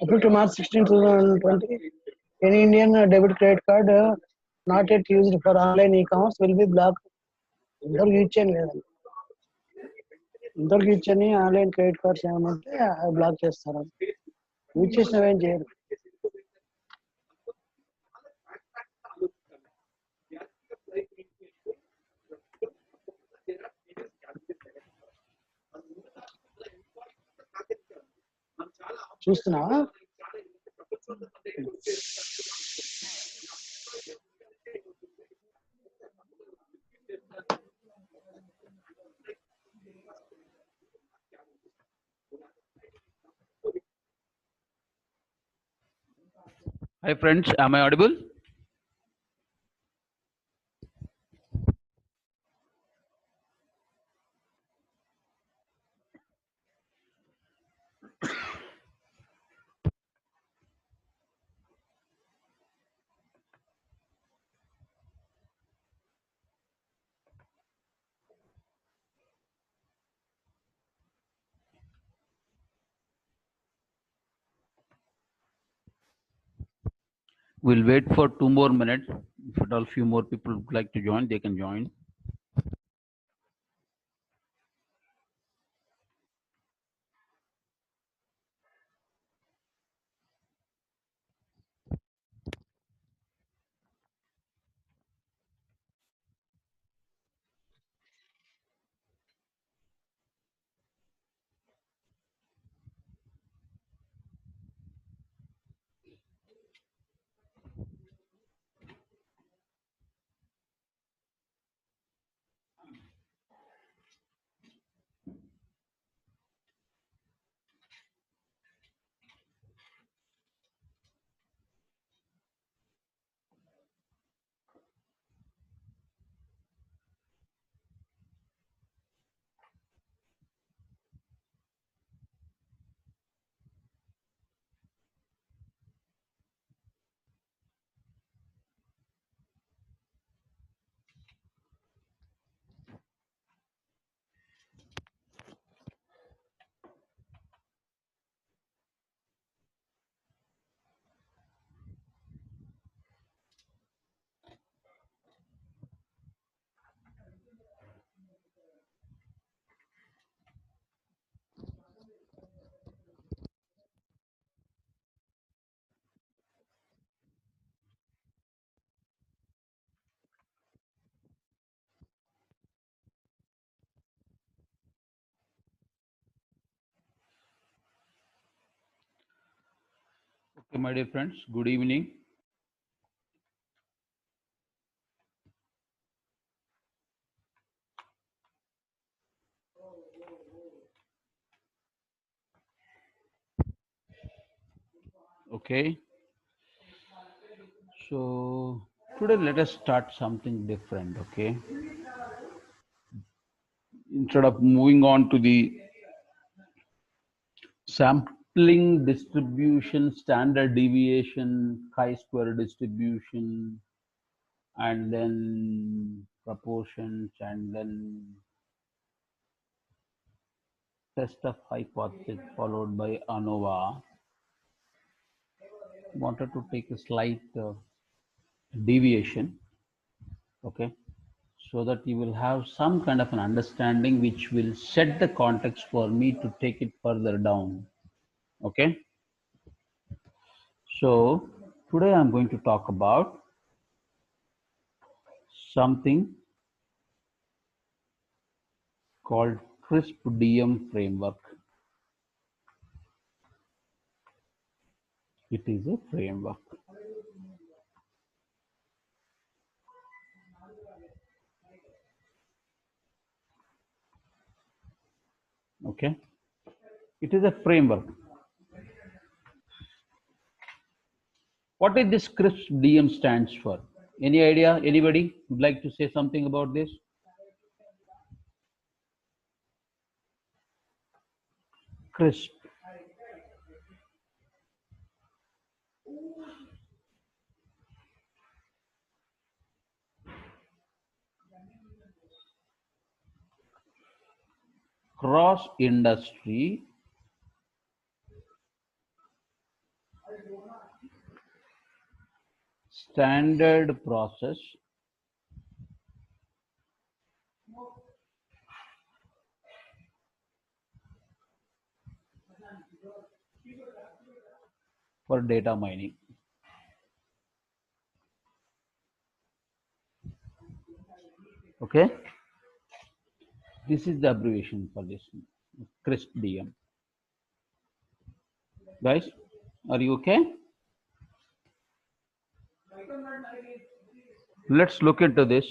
April to March 16, 2020, any Indian debit credit card not yet used for online e-commerce will be blocked. ఇంతవరకు use చేయను లేదండి, ఇంతవరకు use చేయని online credit cards ఏమైనా ఉంటే black చేస్తారు. యూజ్ చేసినవి ఏం చేయరు. చూస్తున్నావా? Hi friends, am I audible? We'll wait for 2 more minutes. If at all few more people would like to join, they can join. Okay, my dear friends, good evening. Okay, so today let us start something different. Okay, instead of moving on to the sampling distribution, standard deviation, chi-square distribution, and then proportions, and then test of hypothesis followed by ANOVA. Wanted to take a slight deviation, okay, so that you will have some kind of an understanding which will set the context for me to take it further down. Okay, so today I'm going to talk about something called crisp DM framework. It is a framework. Okay, it is a framework. What is this crisp DM stands for? Any idea? Anybody would like to say something about this? Crisp. Cross industry standard process for data mining. Okay, this is the abbreviation for this crisp DM. Guys, are you okay? Let's look into this.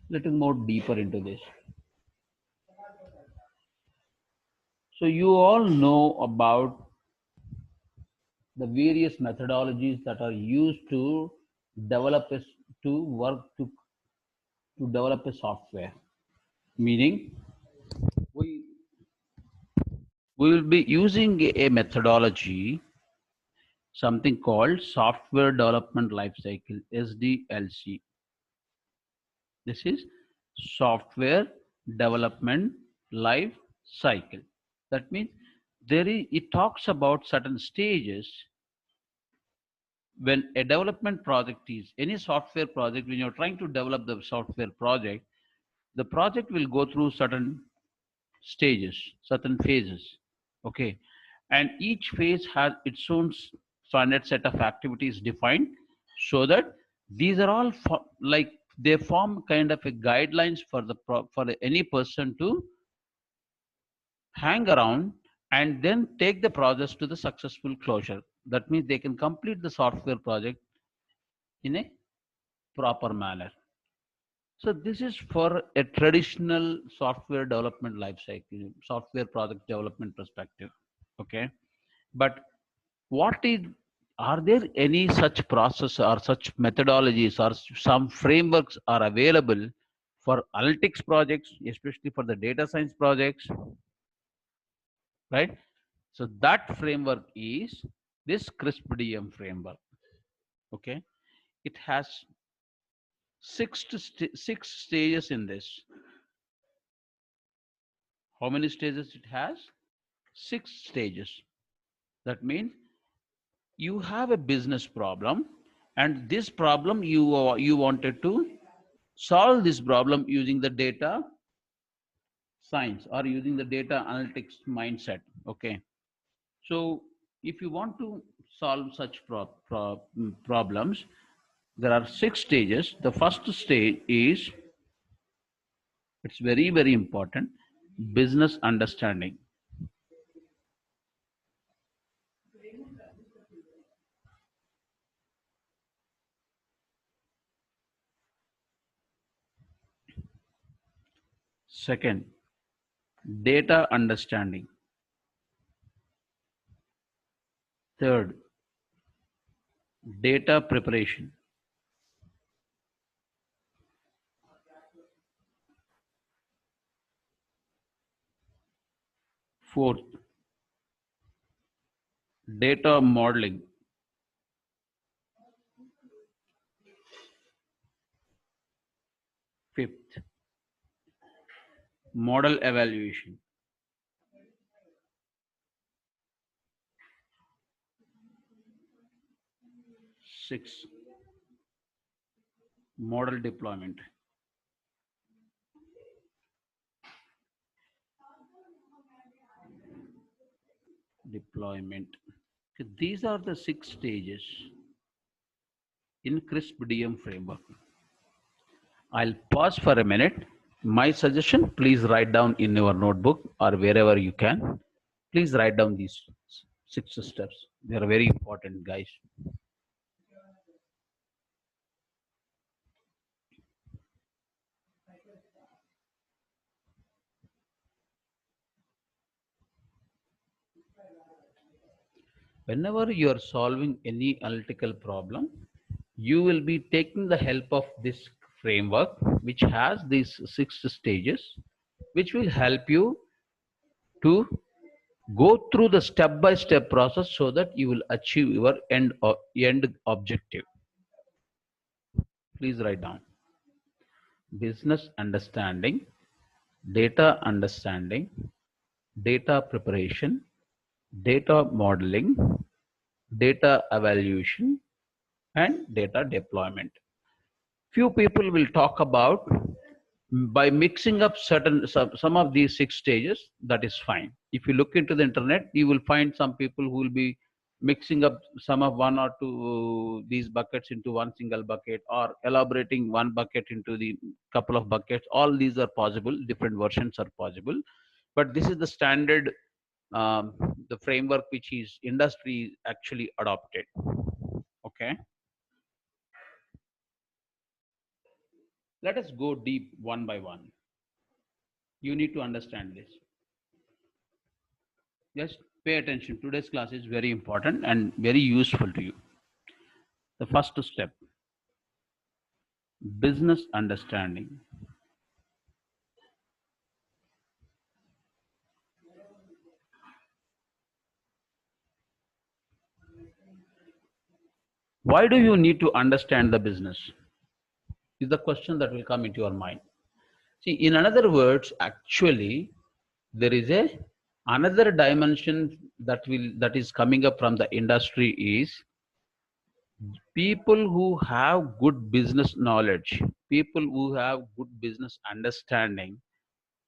Little more deeper into this. So you all know about the various methodologies that are used to develop a, to work to develop a software. Meaning, we we will be using a methodology, something called software development lifecycle (SDLC). This is software development life cycle. That means it talks about certain stages when a development project is any software project. When you're trying to develop the software project, the project will go through certain stages, certain phases. Okay, and each phase has its own standard set of activities defined, so that these are all like they form kind of a guidelines for for any person to hang around and then take the process to the successful closure. That means they can complete the software project in a proper manner. So this is for a traditional software development life cycle, software product development perspective. Okay, but what is, are there any such process or such methodologies or some frameworks are available for analytics projects, especially for the data science projects, right? So that framework is this crisp DM framework. Okay, it has six stages in this. How many stages it has? Six stages. That means you have a business problem, and this problem you wanted to solve this problem using the data science or using the data analytics mindset. Okay, so if you want to solve such problems, there are six stages. The first stage is, it's very important, business understanding. Second, data understanding. Third, data preparation. Fourth, data modeling. Fifth, model evaluation. Six, model deployment. Deployment. Okay, these are the 6 stages in CRISP DM framework. I'll pause for a minute. My suggestion, please write down in your notebook or wherever you can. Please write down these 6 steps. They are very important, guys. Whenever you are solving any analytical problem, you will be taking the help of this framework, which has these 6 stages, which will help you to go through the step-by-step process so that you will achieve your end objective. Please write down: business understanding, data understanding, data preparation, data modeling, data evaluation, and data deployment. Few people will talk about by mixing up some of these 6 stages. That is fine. If you look into the internet, you will find some people who will be mixing up some of one or two these buckets into one single bucket, or elaborating one bucket into the couple of buckets. All these are possible, different versions are possible, but this is the standard, the framework which is industry actually adopted. Okay, let us go deep one by one. You need to understand this. Just pay attention. Today's class is very important and very useful to you. The first step: business understanding. Why do you need to understand the business? Is the question that will come into your mind. See, in other words, actually, there is a another dimension that is coming up from the industry is people who have good business knowledge, people who have good business understanding.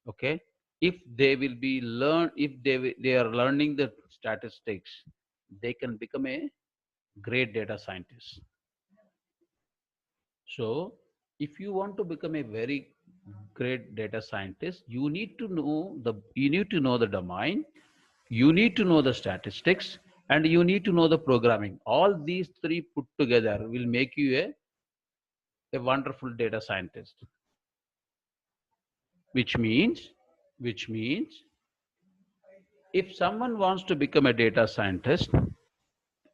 Okay, if they will be learn, if they are learning the statistics, they can become a great data scientist. So if you want to become a very great data scientist, you need to know the domain, you need to know the statistics, and you need to know the programming. All these three put together will make you a wonderful data scientist. Which means if someone wants to become a data scientist,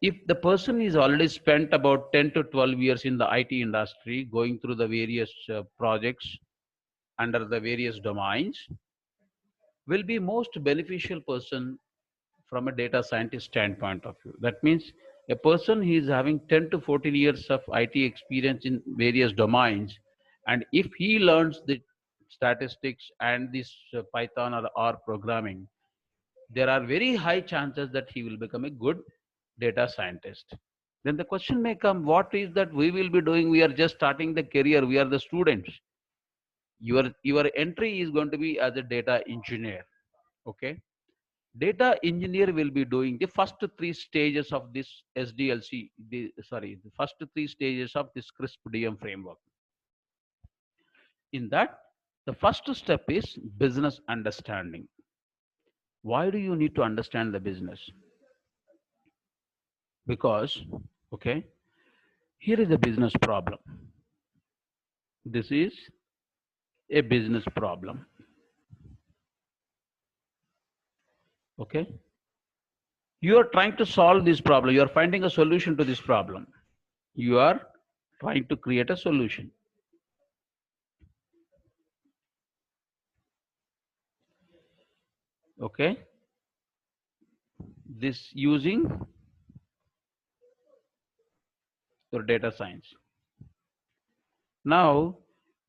if the person is already spent about 10 to 12 years in the IT industry, going through the various projects under the various domains, will be most beneficial person from a data scientist standpoint of view. That means a person who is having 10 to 14 years of IT experience in various domains, and if he learns the statistics and this Python or R programming, there are very high chances that he will become a good data scientist. Then the question may come, what is that we will be doing? We are just starting the career, we are the students. Your entry is going to be as a data engineer. Okay, data engineer will be doing the first 3 stages of this SDLC, the first 3 stages of this CRISP DM framework. In that, the first step is business understanding. Why do you need to understand the business? Because, okay, here is a business problem. This is a business problem. Okay, you are trying to solve this problem, you are finding a solution to this problem, you are trying to create a solution. Okay, this using your data science. Now,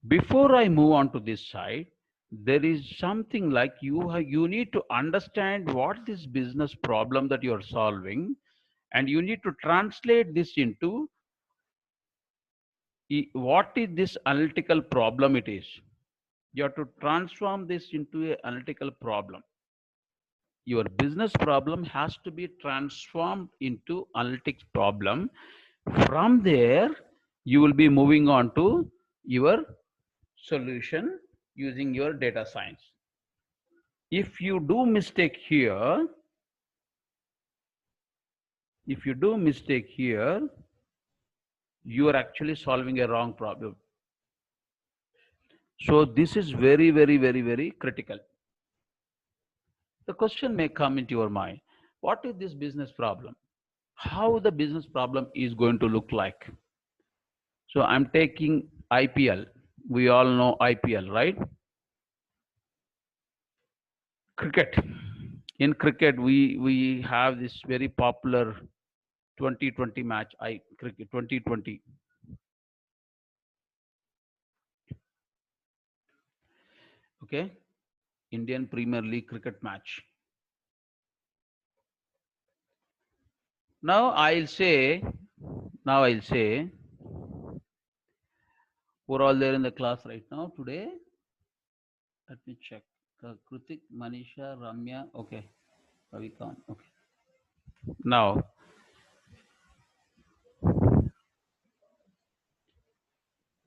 before I move on to this side, there is something like you need to understand what this business problem that you are solving, and you need to translate this into what is this analytical problem it is. You have to transform this into an analytical problem. Your business problem has to be transformed into analytics problem. From there, you will be moving on to your solution using your data science. If you do mistake here, you are actually solving a wrong problem. So this is very, very, very, very critical. The question may come into your mind, what is this business problem? How the business problem is going to look like? So I'm taking IPL. We all know IPL, right? Cricket. In cricket, we have this very popular 2020 match. Cricket 2020. Okay, Indian Premier League cricket match. Now I'll say, we're all there in the class right now today. Let me check. Kritik, Manisha, Ramya. Okay, Ravikant. Okay. Now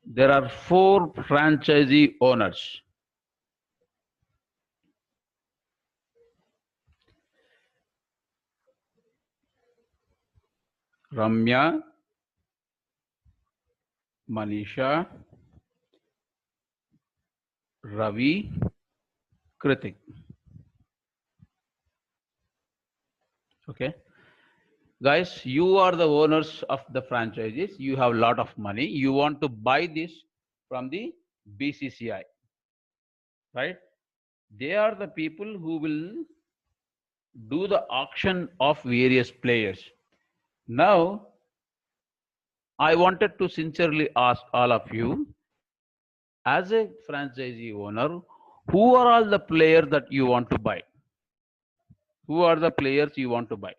there are 4 franchisee owners. Ramya, Manisha, Ravi, Kritik. Okay. Guys, you are the owners of the franchises. You have a lot of money. You want to buy this from the BCCI, right? They are the people who will do the auction of various players. Now, I wanted to sincerely ask all of you, as a franchisee owner, who are all the players that you want to buy? Who are the players you want to buy?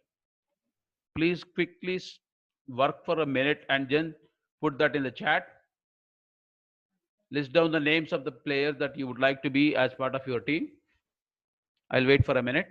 Please quickly work for a minute and then put that in the chat. List down the names of the players that you would like to be as part of your team. I'll wait for a minute.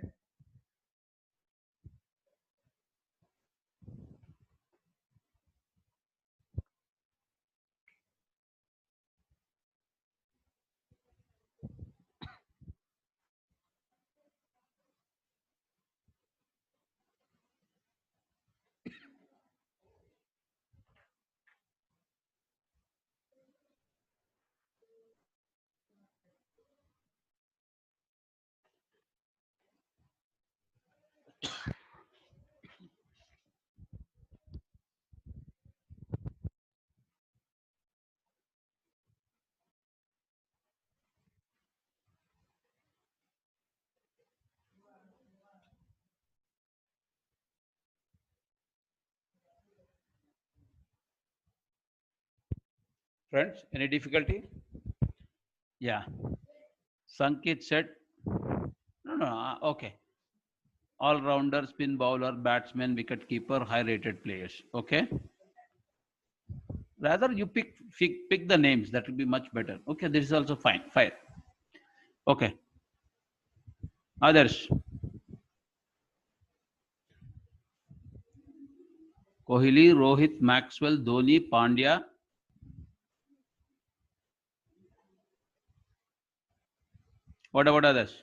Friends, any difficulty? Yeah. Sankit said, no, okay. All-rounder, spin bowler, batsman, wicket keeper, high-rated players. Okay. Rather, you pick the names. That will be much better. Okay, this is also fine. Fine. Okay. Others. Kohli, Rohit, Maxwell, Dhoni, Pandya. What about others?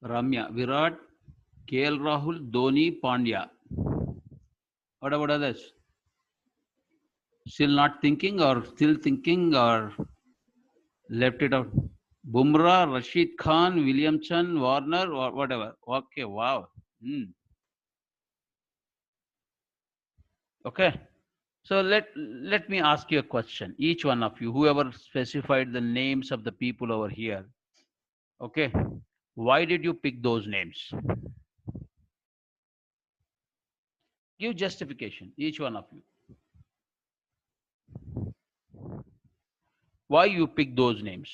Ramya, Virat, KL Rahul, Dhoni, Pandya. What about others? Still not thinking or still thinking or left it out? Bumrah, Rashid Khan, Williamson, Warner, or whatever. Okay, wow. Hmm. Okay. So let me ask you a question. Each one of you, whoever specified the names of the people over here. Okay. Why did you pick those names? Give justification, each one of you. Why you pick those names?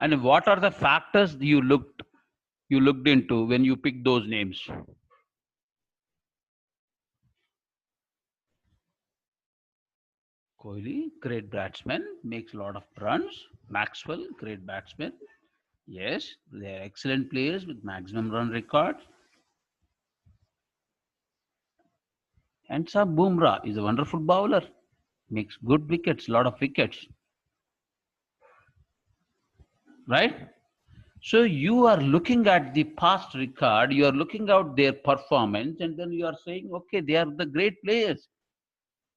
And what are the factors you looked into when you picked those names? Kohli, great batsman, makes a lot of runs. Maxwell, great batsman. Yes, they are excellent players with maximum run record. And Sam Bumrah is a wonderful bowler, makes good wickets, lot of wickets, right? So you are looking at the past record, you are looking at their performance, and then you are saying, okay, they are the great players,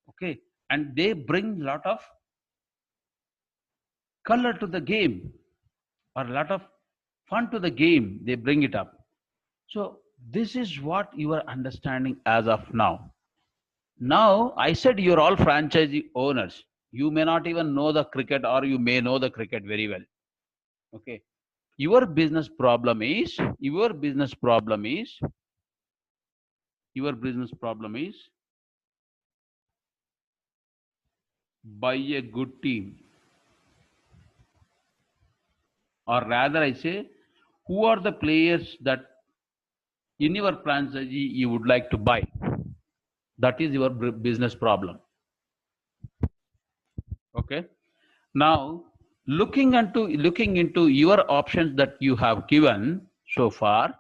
okay, and they bring a lot of color to the game or a lot of fun to the game. They bring it up. So this is what you are understanding as of now. Now, I said you're all franchisee owners. You may not even know the cricket, or you may know the cricket very well. Okay. Your business problem is buy a good team, or rather, I say, who are the players that in your franchisee you would like to buy? That is your business problem. Okay. Now, looking into your options that you have given so far,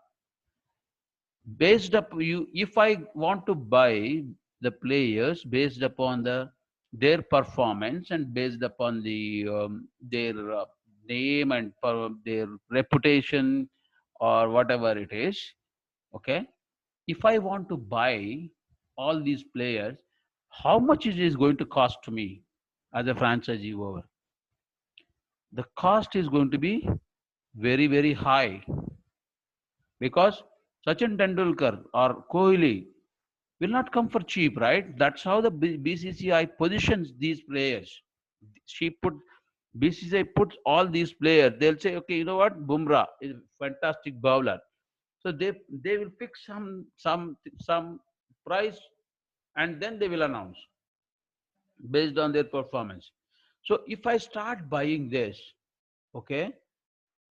based up you, if I want to buy the players based upon their performance and based upon their name and their reputation or whatever it is, okay, if I want to buy all these players, how much it is going to cost to me as a franchisee over? The cost is going to be very, very high, because Sachin Tendulkar or Kohli will not come for cheap, right? That's how the BCCI positions these players. She put BCCI puts all these players. They'll say, okay, you know what, Bumrah is a fantastic bowler, so they will pick some price, and then they will announce based on their performance. So if I start buying this, okay,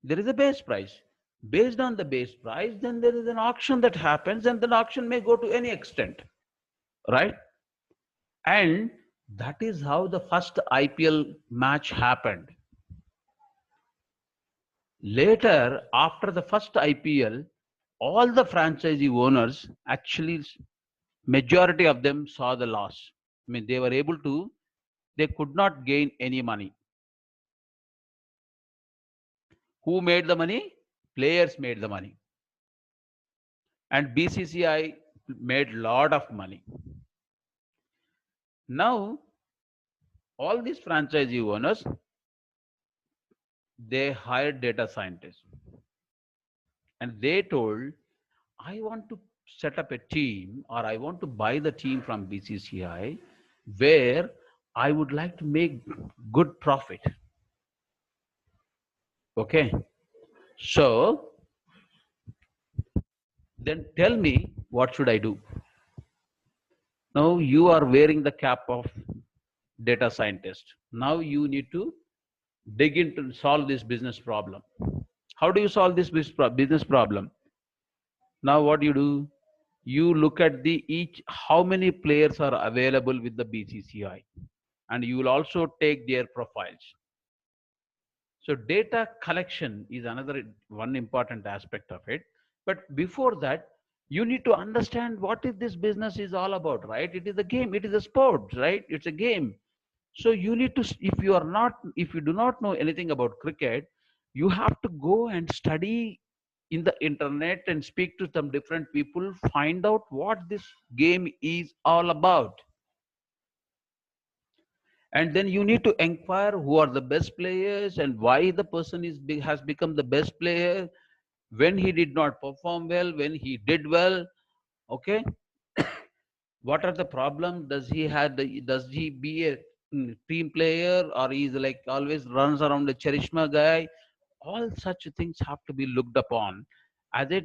there is a base price. Based on the base price, then there is an auction that happens, and the auction may go to any extent, right? And that is how the first IPL match happened. Later, after the first IPL, all the franchisee owners actually, majority of them saw the loss. I mean, they could not gain any money. Who made the money? Players made the money. And BCCI made a lot of money. Now, all these franchisee owners, they hired data scientists, and they told, I want to set up a team, or I want to buy the team from BCCI where I would like to make good profit. Okay. So then tell me, what should I do? Now you are wearing the cap of data scientist. Now you need to dig into solve this business problem. How do you solve this business problem? Now what do? You look at the each how many players are available with the BCCI, and you will also take their profiles. So data collection is another one important aspect of it. But before that, you need to understand what is this business is all about, right? It is a game, it is a sport, right? It's a game. So you need to, if you do not know anything about cricket, You have to go and study in the internet and speak to some different people, find out what this game is all about. And then you need to inquire who are the best players and why the person has become the best player, when he did not perform well, when he did well. Okay, what are the problems? Does he be a team player, or he's like always runs around a charishma guy? All such things have to be looked upon as a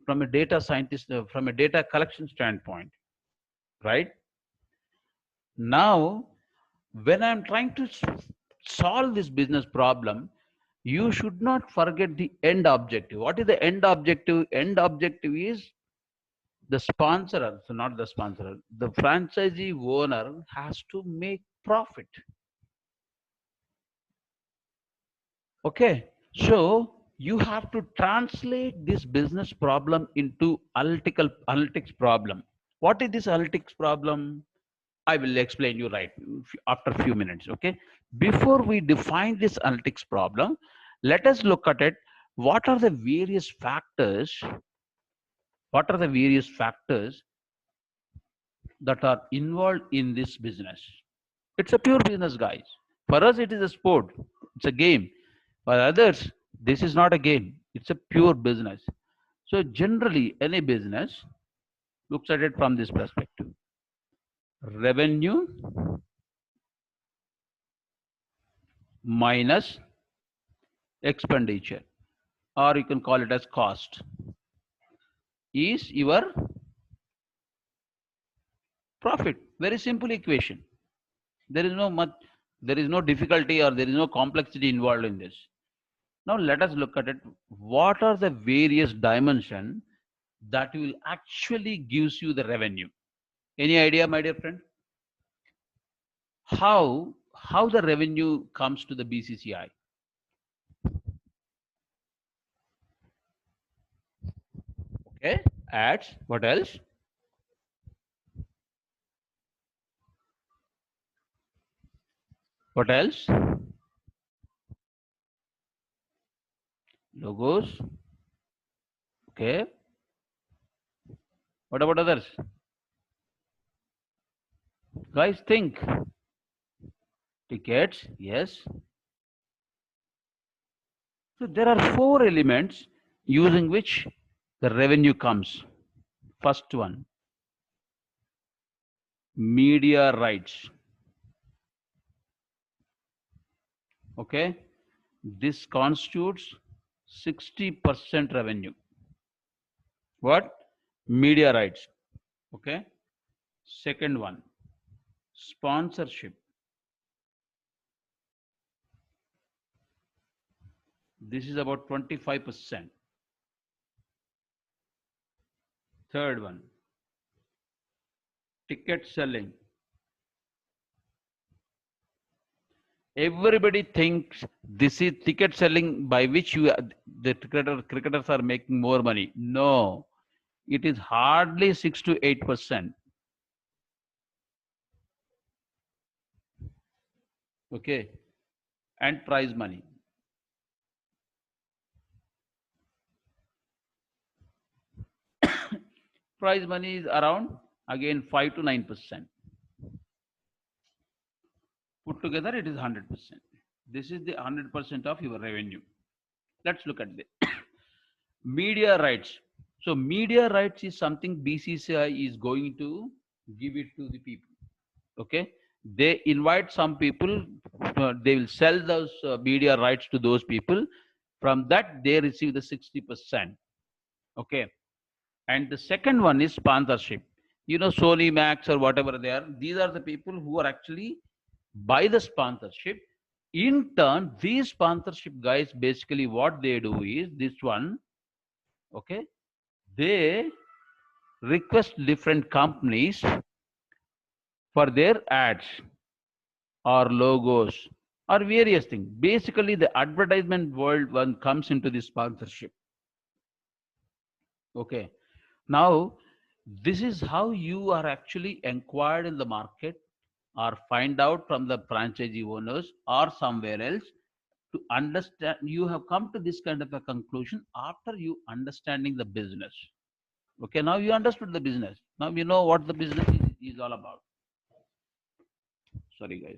from a data scientist, from a data collection standpoint, right? Now, when I'm trying to solve this business problem, you should not forget the end objective. What is the end objective? End objective is the sponsor, so not the sponsor, the franchisee owner has to make profit. Okay, so you have to translate this business problem into analytics problem. What is this analytics problem? I will explain you right after a few minutes. Okay, before we define this analytics problem, let us look at it. What are the various factors? What are the various factors that are involved in this business? It's a pure business, guys. For us, it is a sport. It's a game. For others, this is not a game. It's a pure business. So generally, any business looks at it from this perspective: revenue minus expenditure, or you can call it as cost, is your profit. Very simple equation. There is no much, there is no difficulty or there is no complexity involved in this. Now let us look at it. What are the various dimensions that will actually gives you the revenue? Any idea, my dear friend? How the revenue comes to the BCCI? Okay, ads. What else? What else? Logos. Okay. What about others? Guys, think. Tickets. Yes. So there are four elements using which the revenue comes. First one, media rights. Okay, this constitutes 60% revenue. What? Media rights. Okay. Second one, sponsorship. This is about 25%. Third one, ticket selling. Everybody thinks this is ticket selling by which the cricketers are making more money. No, it is hardly 6 to 8%. Okay, and prize money. Prize money is around again 5 to 9%. Put together, it is 100%. This is the 100% of your revenue. Let's look at the media rights. So media rights is something BCCI is going to give it to the people. Okay, they invite some people, they will sell those media rights to those people. From that, they receive the 60%. Okay, and the second one is sponsorship. You know, Sony Max or whatever they are, these are the people who are actually buy the sponsorship. In turn, these sponsorship guys, basically what they do is this one. Okay, they request different companies for their ads or logos or various things. Basically, the advertisement world one comes into the sponsorship. Okay, now this is how you are actually inquired in the market or find out from the franchisee owners or somewhere else to understand. You have come to this kind of a conclusion after you understanding the business. Okay, now you understood the business. Now you know what the business is all about. Sorry, guys.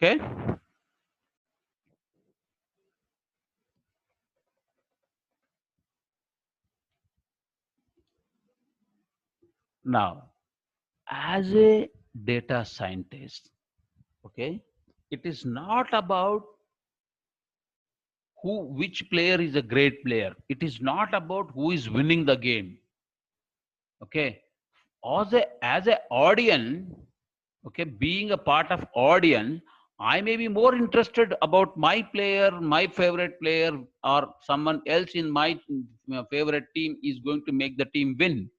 Okay. Now, as a data scientist, okay, it is not about which player is a great player. It is not about who is winning the game. Okay, as a audience, okay, being a part of audience, I may be more interested about my player, my favorite player, or someone else in my favorite team is going to make the team win.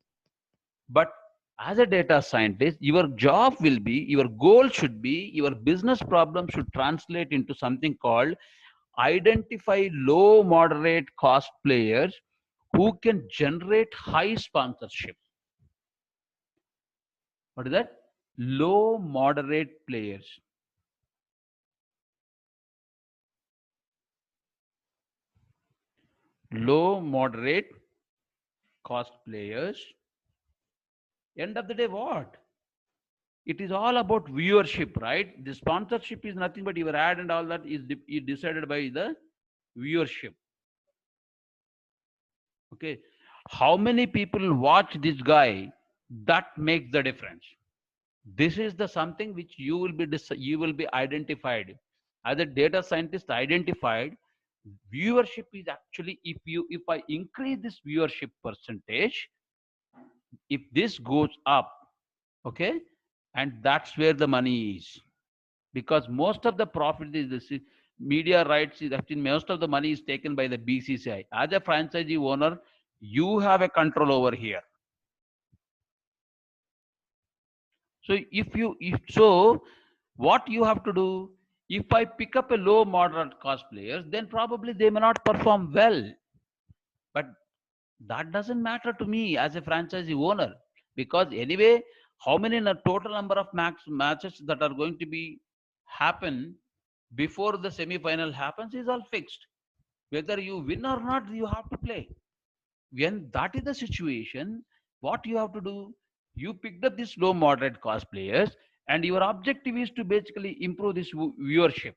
But as a data scientist, your job will be, your goal should be, your business problem should translate into something called identify low moderate cost players who can generate high sponsorship. What is that? Low moderate players. Low moderate cost players. End of the day, what? It is all about viewership, right? The sponsorship is nothing but your ad and all that is decided by the viewership. Okay, how many people watch this guy? That makes the difference. This is the something which you will be identified as a data scientist. Identified viewership is actually, if I increase this viewership percentage, if this goes up, okay, and that's where the money is, because most of the profit is the media rights is actually, most of the money is taken by the BCCI. As a franchisee owner, you have a control over here. So so what you have to do, if I pick up a low moderate cost players, then probably they may not perform well. But that doesn't matter to me as a franchisee owner, because anyway, how many total number of matches that are going to be happen before the semi-final happens is all fixed. Whether you win or not, you have to play. When that is the situation, what you have to do, you picked up these low moderate cost players, and your objective is to basically improve this viewership.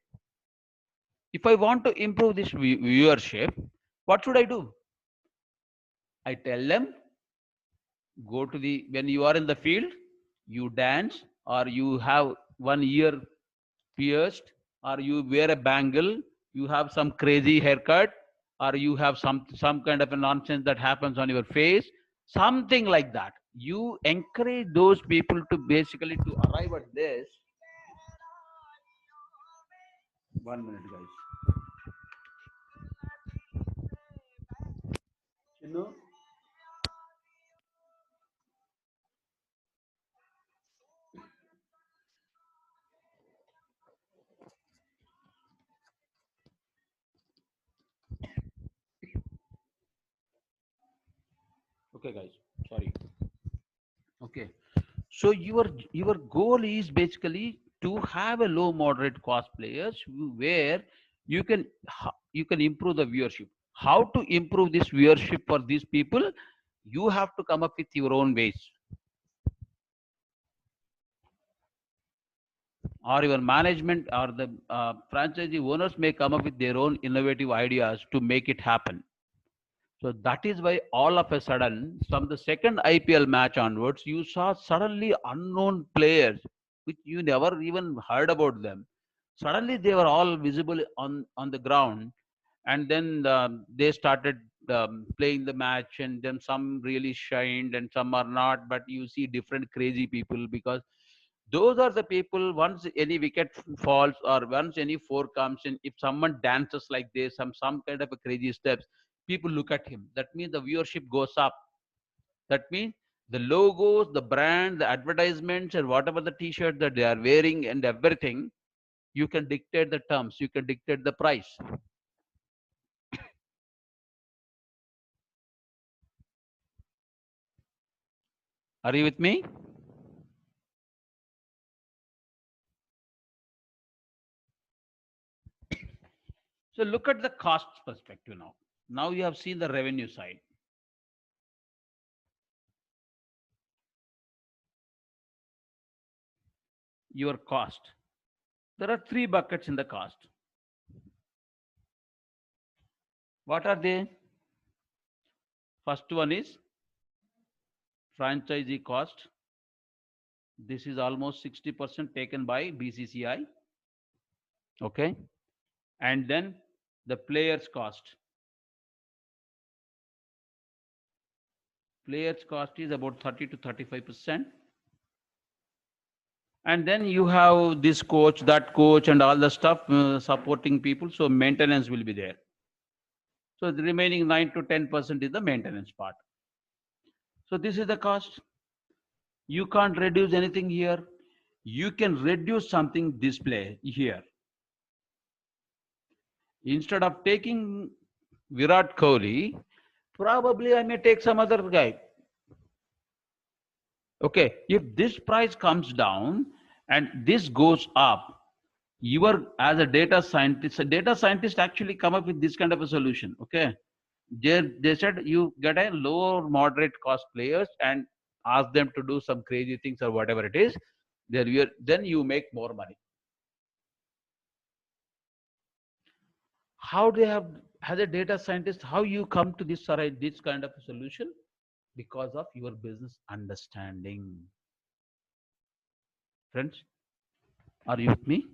If I want to improve this viewership, what should I do? I tell them, go to the, when you are in the field, you dance, or you have one ear pierced, or you wear a bangle, you have some crazy haircut, or you have some kind of a nonsense that happens on your face, something like that. You encourage those people to basically to arrive at this. 1 minute, guys. You know. Okay, guys. Sorry. Okay. So your goal is basically to have a low moderate cost players where you can improve the viewership. How to improve this viewership for these people? You have to come up with your own ways, or your management or the franchisee owners may come up with their own innovative ideas to make it happen. So that is why all of a sudden, from the second IPL match onwards, you saw suddenly unknown players, which you never even heard about them. Suddenly they were all visible on the ground, and then they started playing the match, and then some really shined and some are not. But you see different crazy people, because those are the people, once any wicket falls or once any four comes in, if someone dances like this, some kind of a crazy steps, people look at him. That means the viewership goes up. That means the logos, the brand, the advertisements, and whatever the t-shirt that they are wearing and everything, you can dictate the terms, you can dictate the price. Are you with me? So look at the cost perspective now. Now you have seen the revenue side. Your cost. There are three buckets in the cost. What are they? First one is franchisee cost. This is almost 60% taken by BCCI. Okay. And then the players cost. Players cost is about 30 to 35%. And then you have this coach, that coach, and all the stuff supporting people. So maintenance will be there. So the remaining 9 to 10% is the maintenance part. So this is the cost. You can't reduce anything here. You can reduce something display here. Instead of taking Virat Kohli, probably I may take some other guy. Okay, if this price comes down and this goes up, you are as a data scientist actually come up with this kind of a solution. Okay, they said you get a lower moderate cost players and ask them to do some crazy things or whatever it is. Then you make more money. How they have, as a data scientist, how you come to this kind of a solution? Because of your business understanding. Friends, are you with me?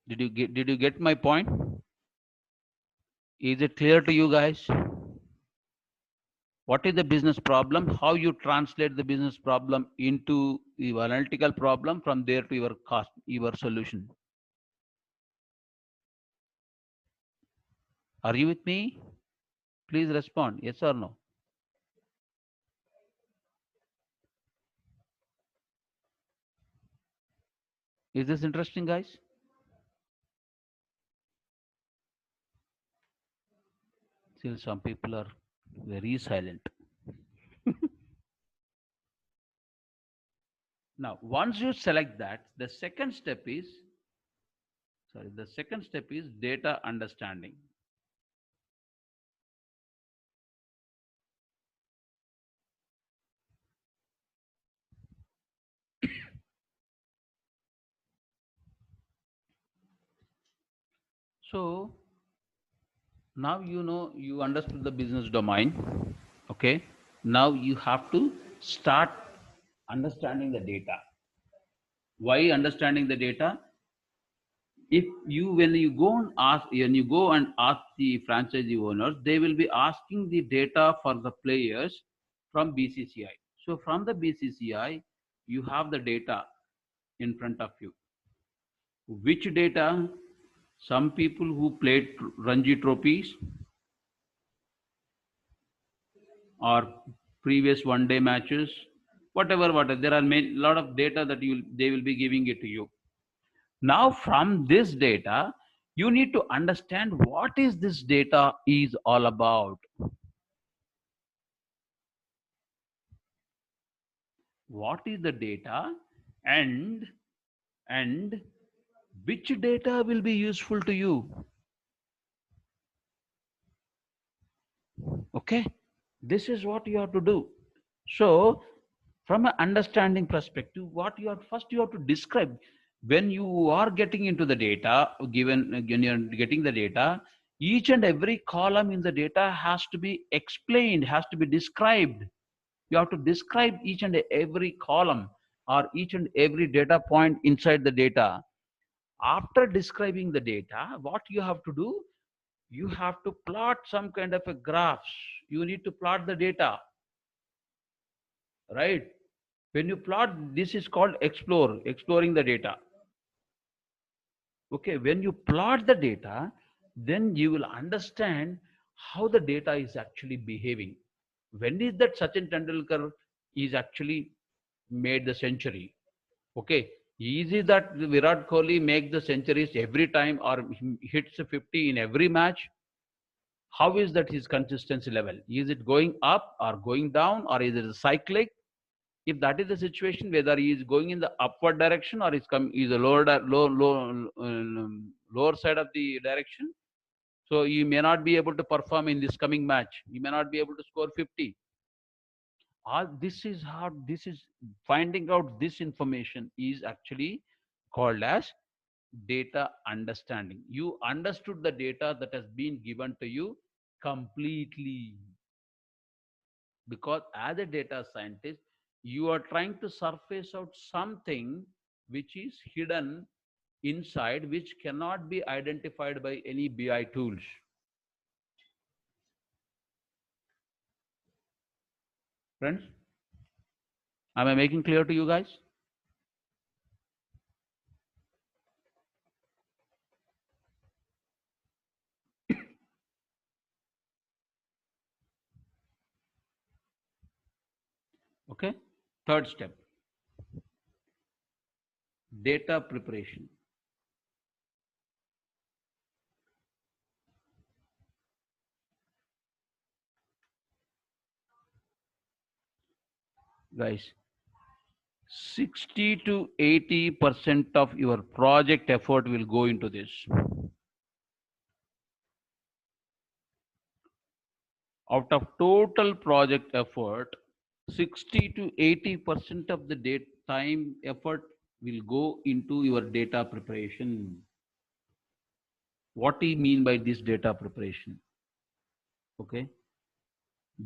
Did you get my point? Is it clear to you guys? What is the business problem? How you translate the business problem into your analytical problem, from there to your cost, your solution. Are you with me? Please respond, yes or no. Is this interesting, guys? Still some people are very silent. Now, once you select that, the second step is data understanding. So now you understood the business domain. Okay, now you have to start understanding the data. Why understanding the data? If you when you go and ask the franchisee owners, they will be asking the data for the players from BCCI. So from the BCCI, you have the data in front of you. Which data? Some people who played Ranji trophies or previous one-day matches, whatever. There are lot of data that they will be giving it to you. Now, from this data, you need to understand what is this data is all about. What is the data, and which data will be useful to you? Okay, this is what you have to do. So, from an understanding perspective, what you have first you have to describe. When you are getting into the data, when you're getting the data, each and every column in the data has to be explained, has to be described. You have to describe each and every column or each and every data point inside the data. After describing the data, what you have to do? You have to plot some kind of a graphs. You need to plot the data, right? When you plot, this is called exploring the data. Okay, when you plot the data, then you will understand how the data is actually behaving. When is that Sachin Tendulkar is actually made the century? Okay, is it that Virat Kohli makes the centuries every time or hits 50 in every match? how is that his consistency level? Is it going up or going down, or is it cyclic? If that is the situation, whether he is going in the upward direction or is a lower side of the direction, so you may not be able to perform in this coming match. You may not be able to score 50. All this is how this is finding out this information is actually called as data understanding. You understood the data that has been given to you completely, because as a data scientist you are trying to surface out something which is hidden inside, which cannot be identified by any BI tools. Friends, am I making clear to you guys? Okay, third step, data preparation. Guys, 60 to 80% of your project effort will go into this. Out of total project effort, 60 to 80% of the time effort will go into your data preparation. What do you mean by this data preparation? Okay,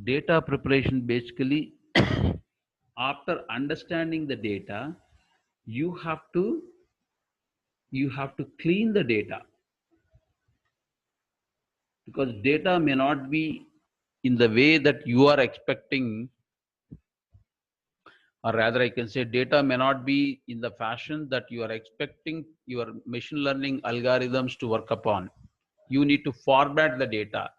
data preparation basically after understanding the data, you have to clean the data, because data may not be in the way that you are expecting, or rather I can say data may not be in the fashion that you are expecting your machine learning algorithms to work upon. You need to format the data.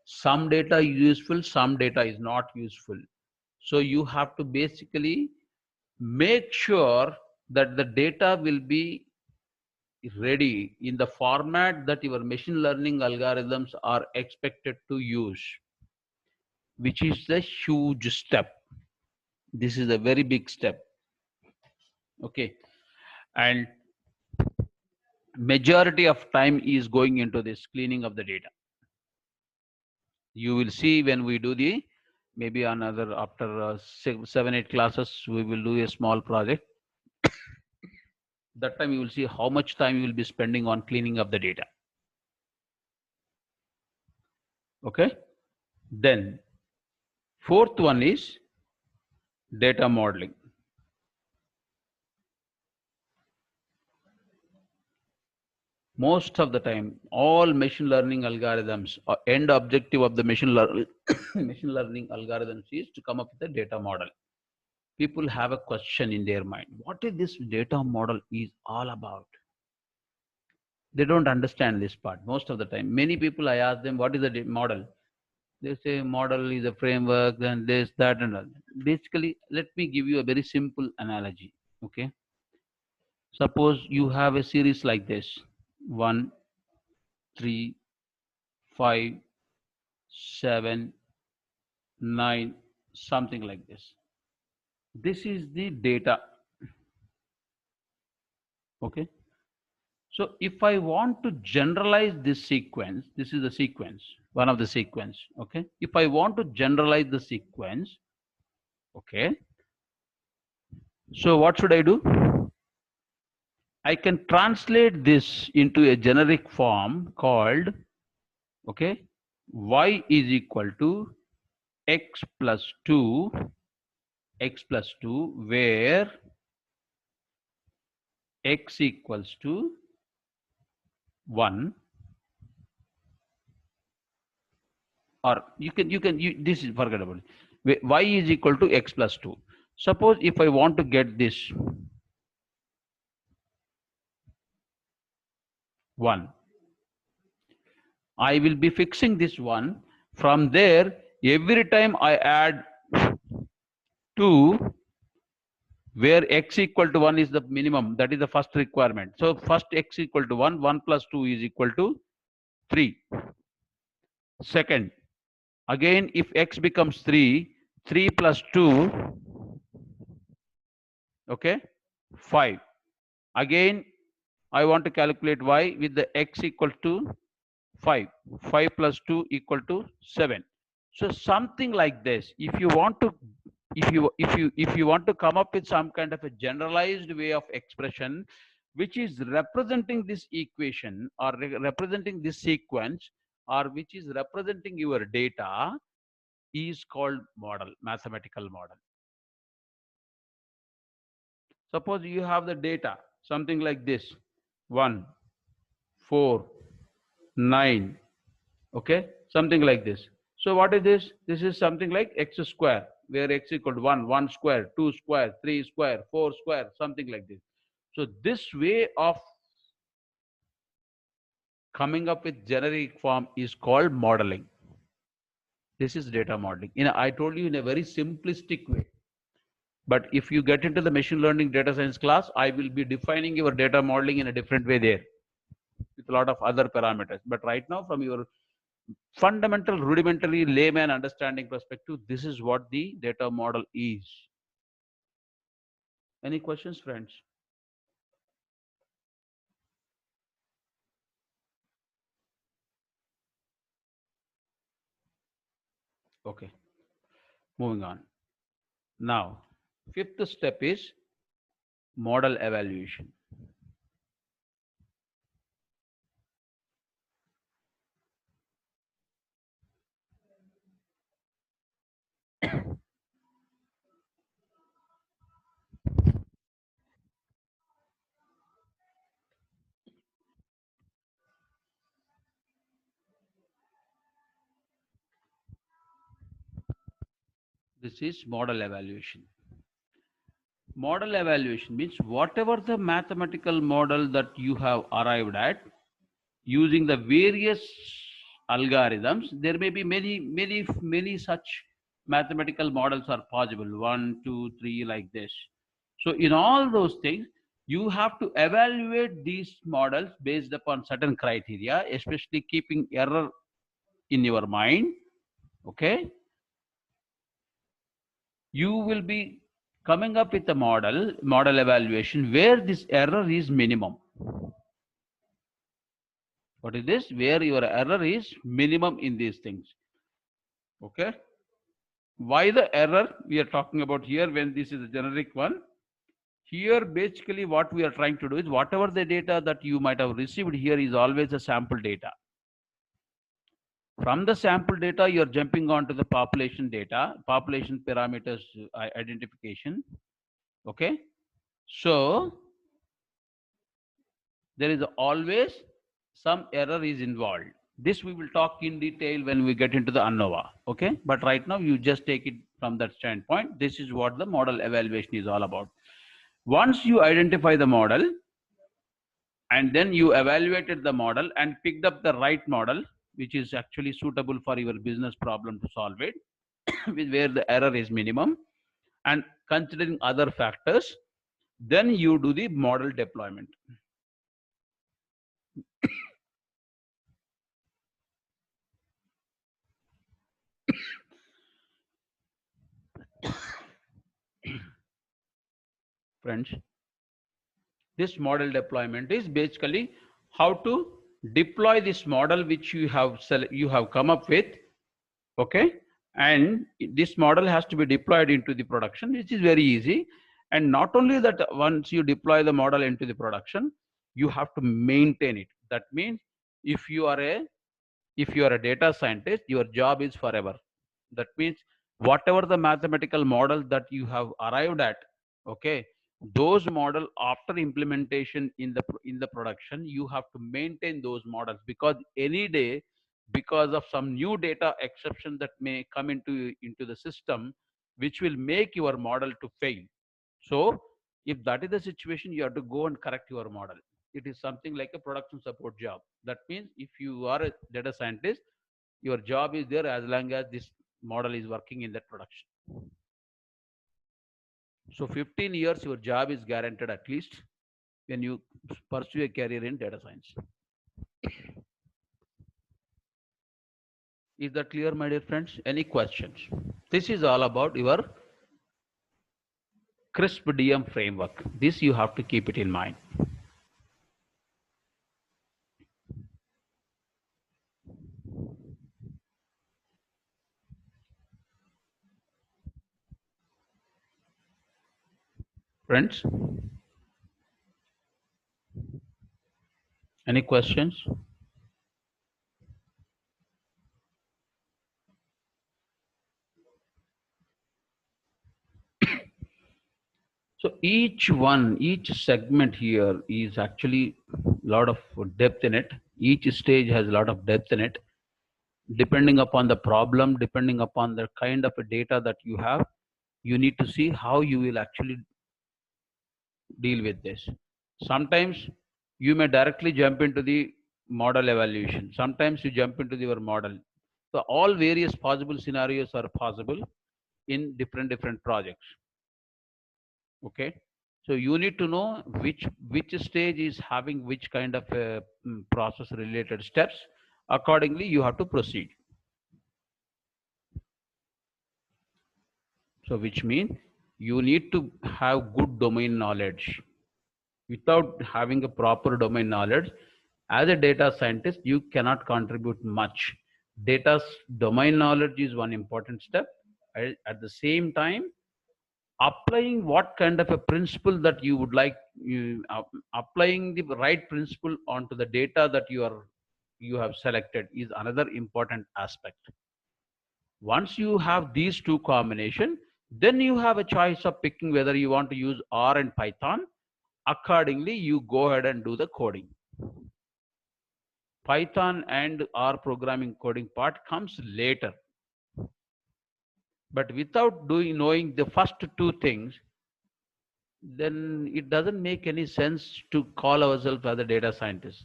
Some data is useful, some data is not useful. So you have to basically make sure that the data will be ready in the format that your machine learning algorithms are expected to use, which is a huge step. This is a very big step. Okay, and majority of time is going into this cleaning of the data. You will see when we do the, maybe another after 7-8 classes, we will do a small project. That time you will see how much time you will be spending on cleaning up the data. Okay, then fourth one is data modeling. Most of the time, all machine learning algorithms, end objective of the machine learning algorithms is to come up with a data model. People have a question in their mind: what is this data model is all about? They don't understand this part most of the time. Many people, I ask them, what is the model? They say model is a framework, then this, that, and that. Basically, let me give you a very simple analogy. Okay, suppose you have a series like this: 1, 3, 5, 7, 9, something like this. This is the data. Okay, so if I want to generalize this sequence, this is the sequence, one of the sequence. Okay, if I want to generalize the sequence, okay, so what should I do? I can translate this into a generic form called, okay, y is equal to x plus 2, where x equals to 1, or this is forgettable. Y is equal to x plus 2. Suppose if I want to get this 1, I will be fixing this 1. From there, every time I add 2, where x equal to 1 is the minimum, that is the first requirement. So first x equal to 1, 1 plus 2 is equal to 3. Second, again, if x becomes 3, 3 plus 2, okay, 5. Again, I want to calculate y with the x equal to 5. 5 plus 2 equal to 7. So something like this. If you want to come up with some kind of a generalized way of expression which is representing this equation or representing this sequence or which is representing your data is called model, mathematical model. Suppose you have the data, something like this: 1, 4, 9, okay, something like this. So what is this? This is something like x square, where x equal to 1, 1 square, 2 square, 3 square, 4 square, something like this. So this way of coming up with generic form is called modeling. This is data modeling. I told you in a very simplistic way. But if you get into the machine learning data science class, I will be defining your data modeling in a different way there with a lot of other parameters. But right now, from your fundamental, rudimentary layman understanding perspective, this is what the data model is. Any questions, friends? Okay, moving on. Now, fifth step is model evaluation. This is model evaluation. Model evaluation means whatever the mathematical model that you have arrived at using the various algorithms, there may be many such mathematical models are possible, 1, 2, 3, like this. So in all those things, you have to evaluate these models based upon certain criteria, especially keeping error in your mind. Okay, you will be coming up with a model evaluation where this error is minimum. What is this? Where your error is minimum in these things. Okay. Why the error we are talking about here when this is a generic one? Here, basically, what we are trying to do is whatever the data that you might have received here is always a sample data. From the sample data, you are jumping onto the population data, population parameters identification. Okay. So there is always some error is involved. This we will talk in detail when we get into the ANOVA. Okay. But right now, you just take it from that standpoint. This is what the model evaluation is all about. Once you identify the model and then you evaluated the model and picked up the right model, which is actually suitable for your business problem to solve it, with where the error is minimum, and considering other factors, then you do the model deployment. Friends, this model deployment is basically how to deploy this model which you have come up with. Okay, and this model has to be deployed into the production, which is very easy. And not only that, once you deploy the model into the production, you have to maintain it. That means if you are a data scientist, your job is forever. That means whatever the mathematical model that you have arrived at, okay, those model after implementation in the production, you have to maintain those models, because any day, because of some new data exception that may come into the system, which will make your model to fail. So if that is the situation, you have to go and correct your model. It is something like a production support job. That means if you are a data scientist, your job is there as long as this model is working in that production. So 15 years your job is guaranteed, at least when you pursue a career in data science. Is that clear, my dear friends? Any questions? This is all about your crisp DM framework. This you have to keep it in mind. Friends, any questions? So each segment here is actually a lot of depth in it. Each stage has a lot of depth in it. Depending upon the problem, depending upon the kind of a data that you have, you need to see how you will actually deal with this. Sometimes you may directly jump into the model evaluation. Sometimes you jump into your model. So all various possible scenarios are possible in different projects. Okay. So you need to know which stage is having which kind of process related steps. Accordingly, you have to proceed. So which means you need to have good domain knowledge. Without having a proper domain knowledge, as a data scientist, you cannot contribute much. Data's domain knowledge is one important step. At the same time, applying what kind of a principle that you would like, applying the right principle onto the data that you have selected is another important aspect. Once you have these two combination, then you have a choice of picking whether you want to use R and Python. Accordingly, you go ahead and do the coding. Python and R programming coding part comes later. But without knowing the first two things, then it doesn't make any sense to call ourselves as a data scientist.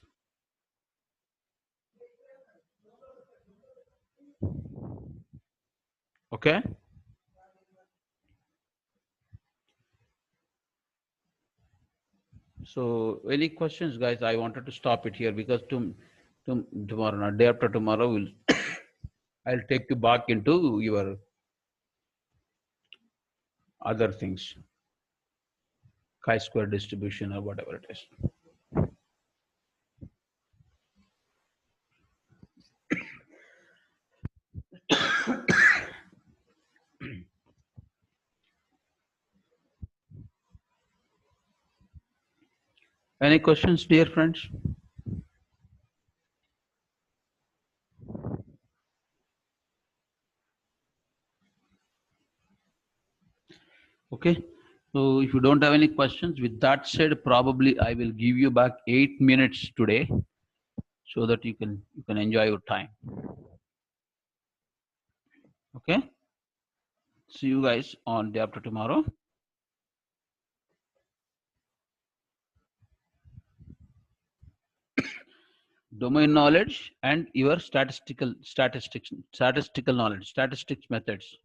Okay. So any questions, guys? I wanted to stop it here because tomorrow, not day after tomorrow, will I'll take you back into your other things, chi-square distribution or whatever it is. Any questions, dear friends? Okay. So if you don't have any questions, with that said, probably I will give you back 8 minutes today so that you can enjoy your time. Okay. See you guys on day after tomorrow. Domain knowledge and your statistical knowledge, statistics methods.